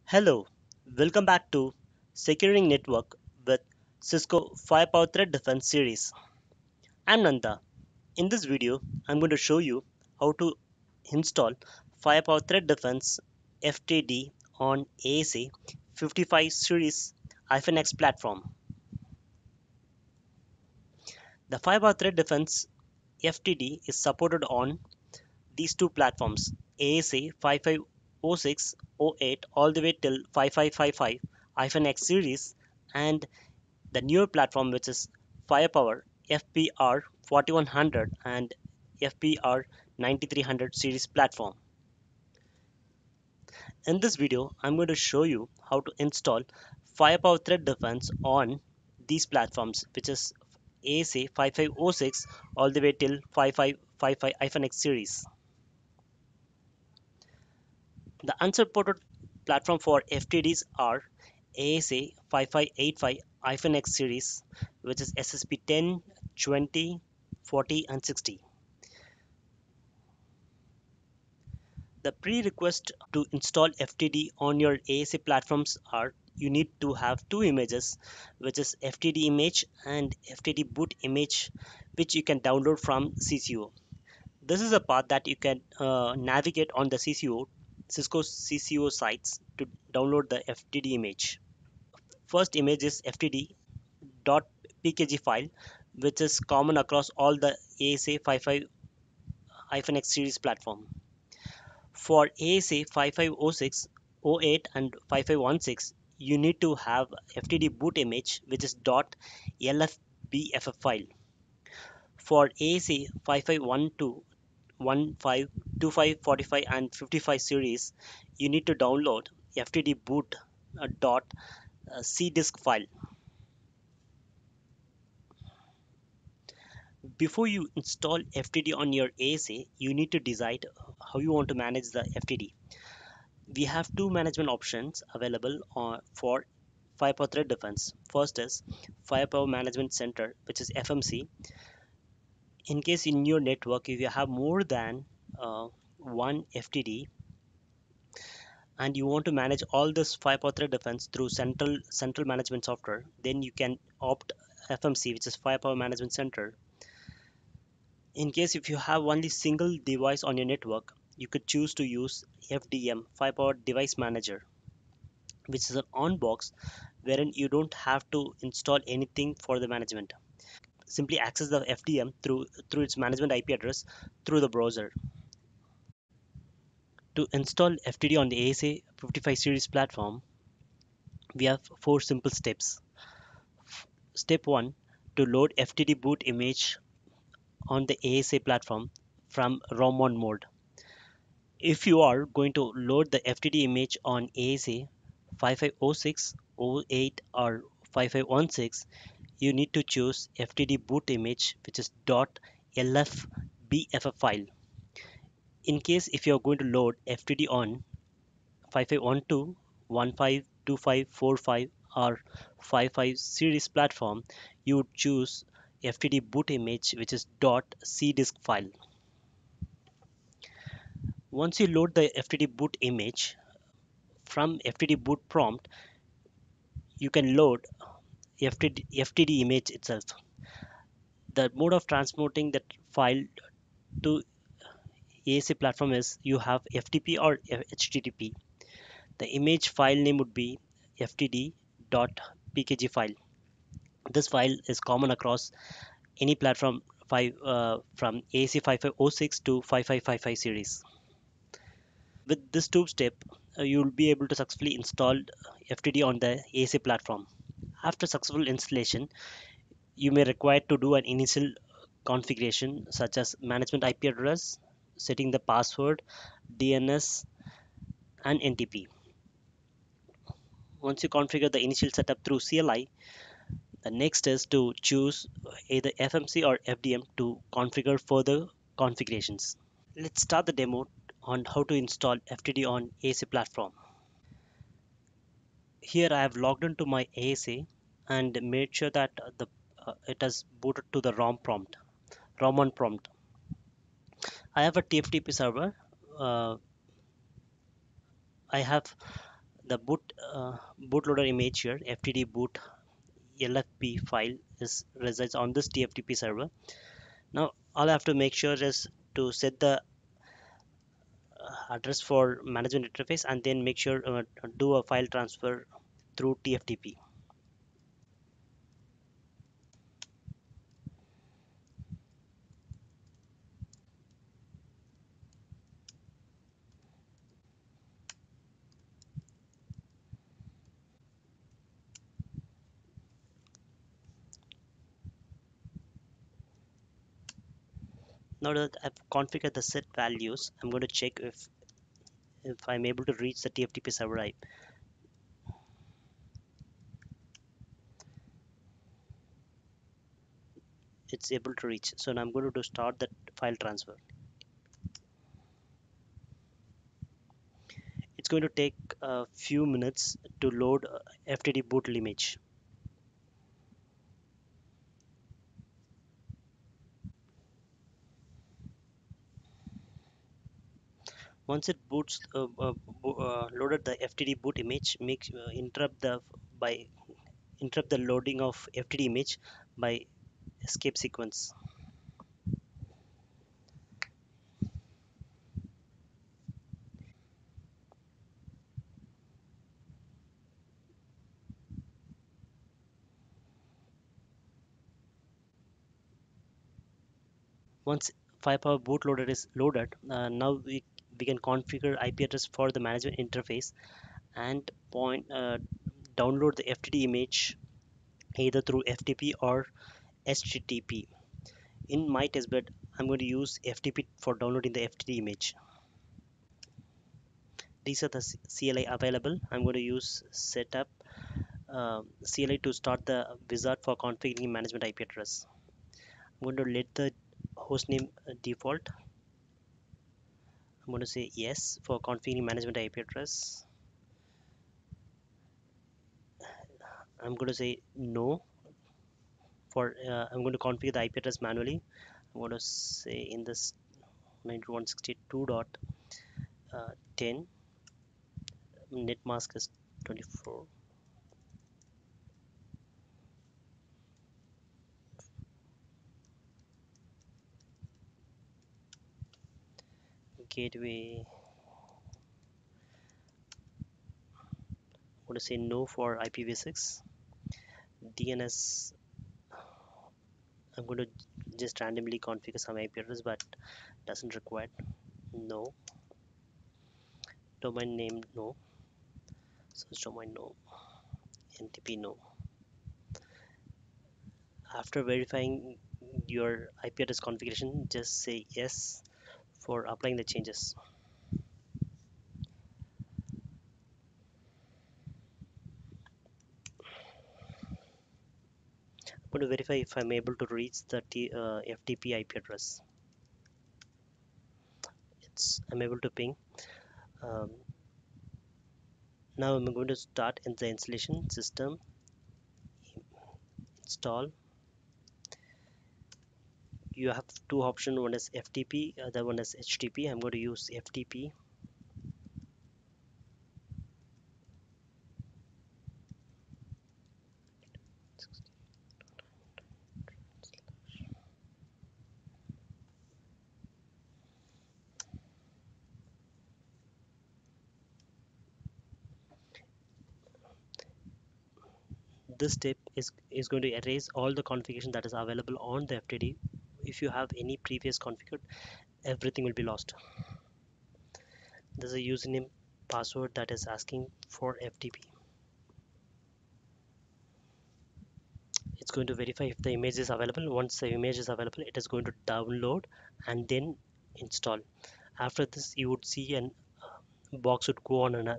Hello, welcome back to Securing Network with Cisco Firepower Threat Defense series. I'm Nanda. In this video, I'm going to show you how to install Firepower Threat Defense FTD on ASA 55 series X platform. The Firepower Threat Defense FTD is supported on these two platforms ASA 550608 all the way till 5555-X series and the newer platform which is Firepower FPR 4100 and FPR 9300 series platform. In this video, I'm going to show you how to install Firepower Threat Defense on these platforms which is ASA 5506 all the way till 5555-X series. The unsupported platform for FTDs are ASA 5585-X series, which is SSP 10, 20, 40, and 60. The prerequisite to install FTD on your ASA platforms are you need to have two images, which is FTD image and FTD boot image, which you can download from CCO. This is a path that you can navigate on the CCO, Cisco CCO sites to download the FTD image. First image is ftd.pkg file, which is common across all the ASA 55-X series platform. For ASA 5506, 08 and 5516, you need to have FTD boot image, which is .lfbff file. For ASA 5512, 15, 25, 45, and 55 series, you need to download FTD boot .cdisk file. Before you install FTD on your ASA, you need to decide how you want to manage the FTD. We have two management options available for Firepower Threat Defense. First is Firepower Management Center, which is FMC. In case in your network, if you have more than one FTD and you want to manage all this Firepower Threat Defense through central management software, then you can opt FMC, which is Firepower Management Center. In case if you have only single device on your network, you could choose to use FDM, Firepower Device Manager, which is an on box wherein you don't have to install anything for the management. Simply access the FDM through its management IP address through the browser. To install FTD on the ASA 55 series platform, we have four simple steps. Step 1, to load FTD boot image on the ASA platform from ROM on mode. If you are going to load the FTD image on ASA 5506, 08 or 5516, you need to choose FTD boot image, which is .lfbff file. In case if you are going to load FTD on 5512, 15, 25, 45 or 55 series platform, you would choose FTD boot image, which is .cdisk file. Once you load the FTD boot image from FTD boot prompt, you can load FTD image itself. The mode of transporting that file to ASA platform is you have FTP or HTTP. The image file name would be ftd.pkg file. This file is common across any platform from ASA 5506 to 5555 series. With this two-step, you will be able to successfully install FTD on the ASA platform. After successful installation, you may require to do an initial configuration such as management IP address, setting the password, DNS, and NTP. Once you configure the initial setup through CLI, the next is to choose either FMC or FDM to configure further configurations. Let's start the demo on how to install FTD on ASA platform. Here I have logged into my ASA and made sure that it has booted to the ROM on prompt. I have a TFTP server. I have The bootloader image here, FTD boot LFP file, is resides on this TFTP server. Now all I have to make sure is to set the address for management interface and then make sure do a file transfer through TFTP. Now that I've configured the set values, I'm going to check if I'm able to reach the TFTP server. It's able to reach. So now I'm going to start that file transfer. It's going to take a few minutes to load FTD boot image. Once it boots loaded the FTD boot image, make by interrupt the loading of FTD image by escape sequence. Once 5-hour bootloader is loaded, now we can configure IP address for the management interface and download the FTD image either through FTP or HTTP. In my testbed, I'm going to use FTP for downloading the FTD image. These are the CLI available. I'm going to use setup CLI to start the wizard for configuring management IP address. I'm going to let the hostname default. I'm going to say yes for configuring management IP address. I'm going to say no for I'm going to configure the IP address manually. I'm going to say in this 9162.10 net mask is 24. Gateway, I'm going to say no for IPv6. DNS, I'm going to just randomly configure some IP address but doesn't require. No. Domain name, no. Search domain, no. NTP, no. After verifying your IP address configuration, just say yes for applying the changes. I'm going to verify if I'm able to reach the FTP IP address. I'm able to ping. Um, Now I'm going to start in the installation system, install. You have two options, one is FTP, other one is HTTP. I'm going to use FTP. This step is going to erase all the configuration that is available on the FTD. If you have any previous configured, everything will be lost. There's a username password that is asking for FTP. It's going to verify if the image is available. Once the image is available, it is going to download and then install. After this, you would see an box would go on a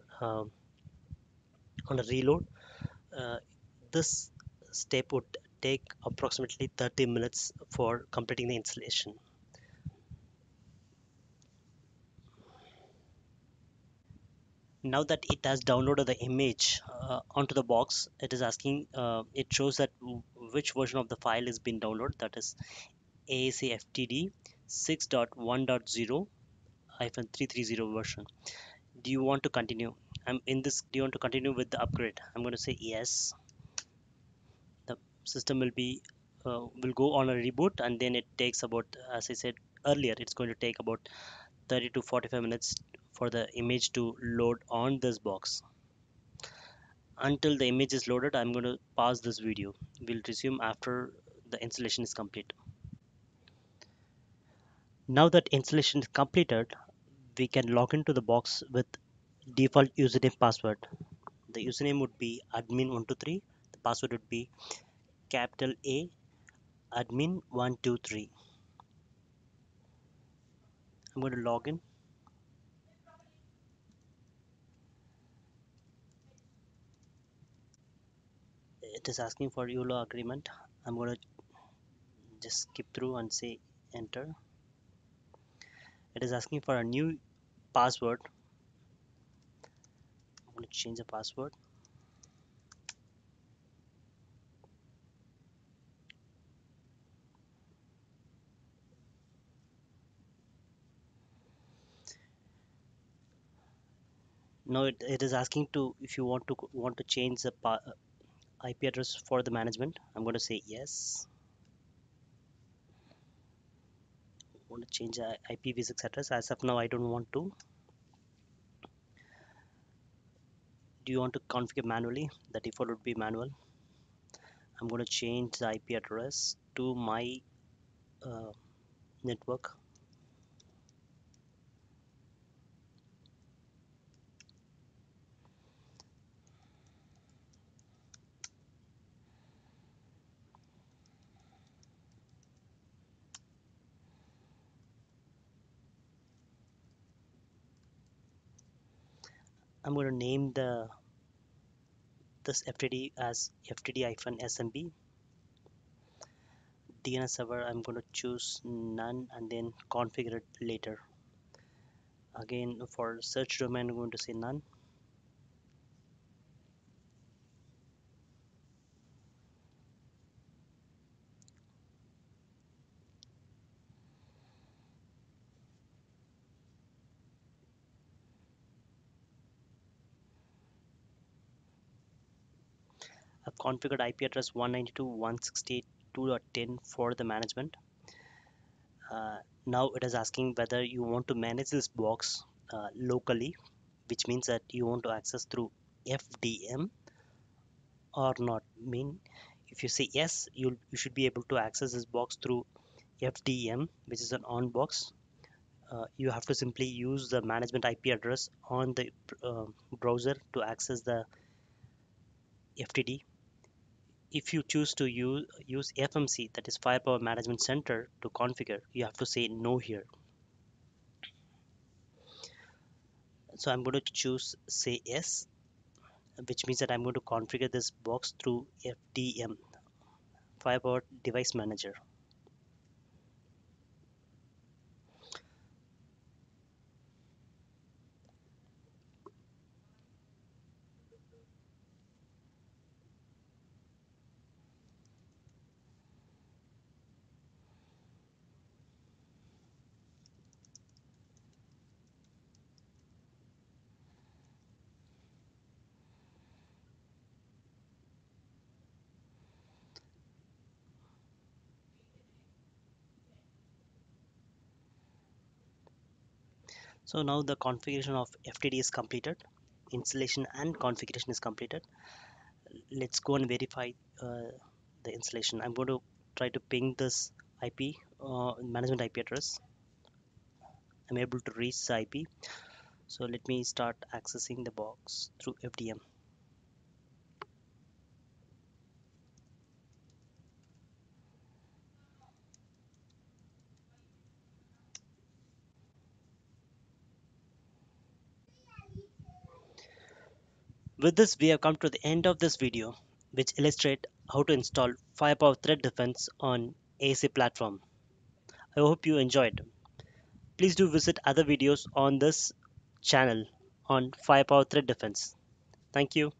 reload. Uh, this step would take approximately 30 minutes for completing the installation. Now that it has downloaded the image onto the box, it is asking, it shows that which version of the file is being downloaded, that is ASA FTD 6.1.0-330 version. Do you want to continue? I'm in this. Do you want to continue with the upgrade? I'm going to say yes. The system will go on a reboot, and then it takes about, as I said earlier, it's going to take about 30 to 45 minutes for the image to load on this box. Until the image is loaded, I'm going to pause this video. We'll resume after the installation is complete. Now that installation is completed, we can log into the box with default username password. The username would be admin123. The password would be capital A admin123. I'm going to log in. It is asking for YOLO agreement. I'm going to just skip through and say enter. It is asking for a new password. I'm going to change the password. Now it is asking to if you want to change the IP address for the management. I'm going to say yes. I want to change the IPv6 address. As of now, I don't want to. Do you want to configure manually? The default would be manual. I'm going to change the IP address to my uh, network. I'm going to name this FTD as FTD-SMB. DNS server, I'm going to choose none and then configure it later. Again, for search domain, I'm going to say none. I've configured IP address 192.168.2.10 for the management. Now it is asking whether you want to manage this box locally, which means that you want to access through FDM or not. If you say yes, you should be able to access this box through FDM, which is an on box. You have to simply use the management IP address on the browser to access the FTD. If you choose to use FMC, that is Firepower Management Center, to configure, you have to say no here. So I'm going to choose say yes, which means that I'm going to configure this box through FDM, Firepower Device Manager. So now the configuration of FTD is completed. Installation and configuration is completed. Let's go and verify the installation. I'm going to try to ping this IP, management IP address. I'm able to reach the IP. So let me start accessing the box through FDM. With this, we have come to the end of this video, which illustrate how to install Firepower Threat Defense on ASA platform. I hope you enjoyed. Please do visit other videos on this channel on Firepower Threat Defense. Thank you.